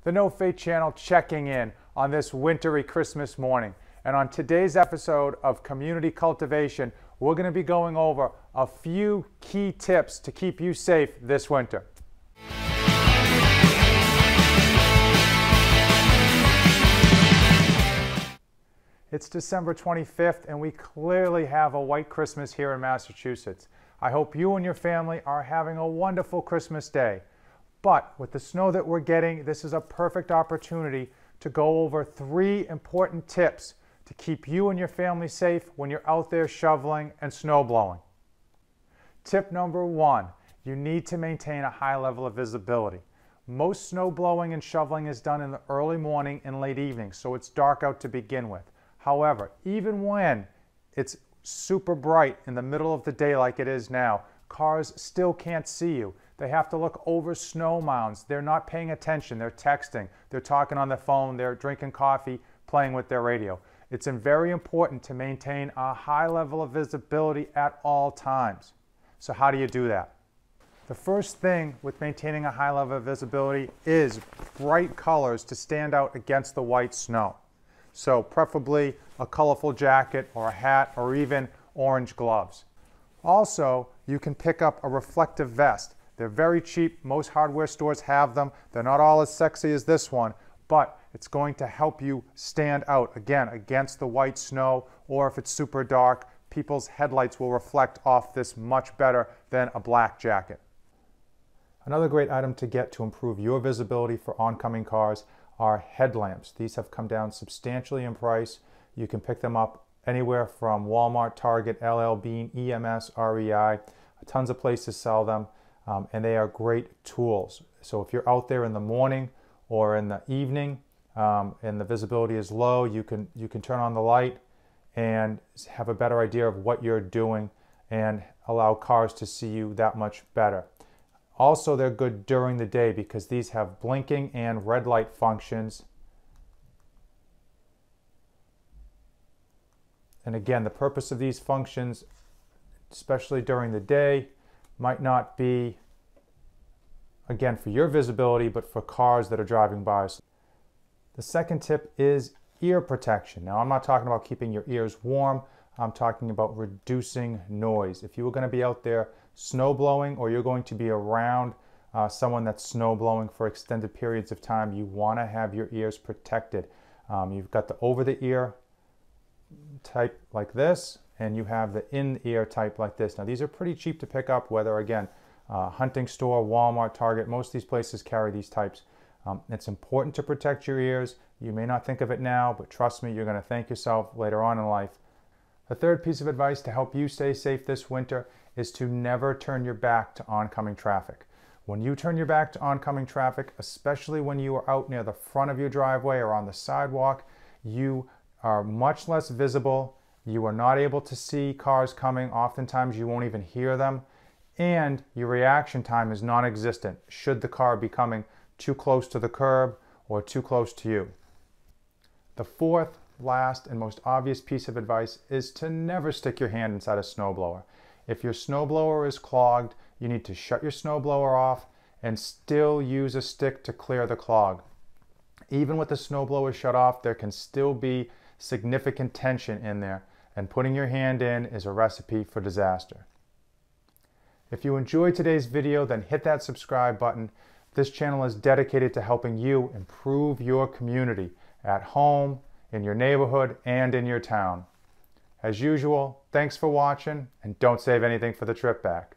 The No Fate channel checking in on this wintry Christmas morning. And on today's episode of Community Cultivation, we're going to be going over a few key tips to keep you safe this winter. It's December 25th and we clearly have a white Christmas here in Massachusetts. I hope you and your family are having a wonderful Christmas day. But with the snow that we're getting, this is a perfect opportunity to go over 3 important tips to keep you and your family safe when you're out there shoveling and snow blowing. Tip number 1, you need to maintain a high level of visibility. Most snow blowing and shoveling is done in the early morning and late evening, so it's dark out to begin with. However, even when it's super bright in the middle of the day like it is now, cars still can't see you. They have to look over snow mounds. They're not paying attention. They're texting. They're talking on the phone. They're drinking coffee, playing with their radio. It's very important to maintain a high level of visibility at all times. So how do you do that? The first thing with maintaining a high level of visibility is bright colors to stand out against the white snow. So preferably a colorful jacket or a hat or even orange gloves. Also, you can pick up a reflective vest. They're very cheap. Most hardware stores have them. They're not all as sexy as this one, but it's going to help you stand out, again, against the white snow, or if it's super dark, people's headlights will reflect off this much better than a black jacket. Another great item to get to improve your visibility for oncoming cars are headlamps. These have come down substantially in price. You can pick them up anywhere from Walmart, Target, LL Bean, EMS, REI. Tons of places sell them, and they are great tools. So if you're out there in the morning or in the evening and the visibility is low, you can turn on the light and have a better idea of what you're doing and allow cars to see you that much better. Also, they're good during the day because these have blinking and red light functions. And again, the purpose of these functions, especially during the day, might not be, again, for your visibility, but for cars that are driving by. The second tip is ear protection. Now, I'm not talking about keeping your ears warm. I'm talking about reducing noise. If you were going to be out there snow blowing, or you're going to be around someone that's snow blowing for extended periods of time, you want to have your ears protected. You've got the over-the-ear type like this, and you have the in-ear type like this. Now, these are pretty cheap to pick up, whether, again, hunting store, Walmart, Target, most of these places carry these types. It's important to protect your ears. You may not think of it now, but trust me, you're going to thank yourself later on in life. The third piece of advice to help you stay safe this winter is to never turn your back to oncoming traffic. When you turn your back to oncoming traffic, especially when you are out near the front of your driveway or on the sidewalk, you are much less visible. You are not able to see cars coming. Oftentimes you won't even hear them. And your reaction time is non-existent should the car be coming too close to the curb or too close to you. The fourth, last, and most obvious piece of advice is to never stick your hand inside a snowblower. If your snowblower is clogged, you need to shut your snowblower off and still use a stick to clear the clog. Even with the snowblower shut off, there can still be significant tension in there, and putting your hand in is a recipe for disaster. If you enjoyed today's video, then hit that subscribe button. This channel is dedicated to helping you improve your community at home, in your neighborhood, and in your town. As usual, thanks for watching, and don't save anything for the trip back.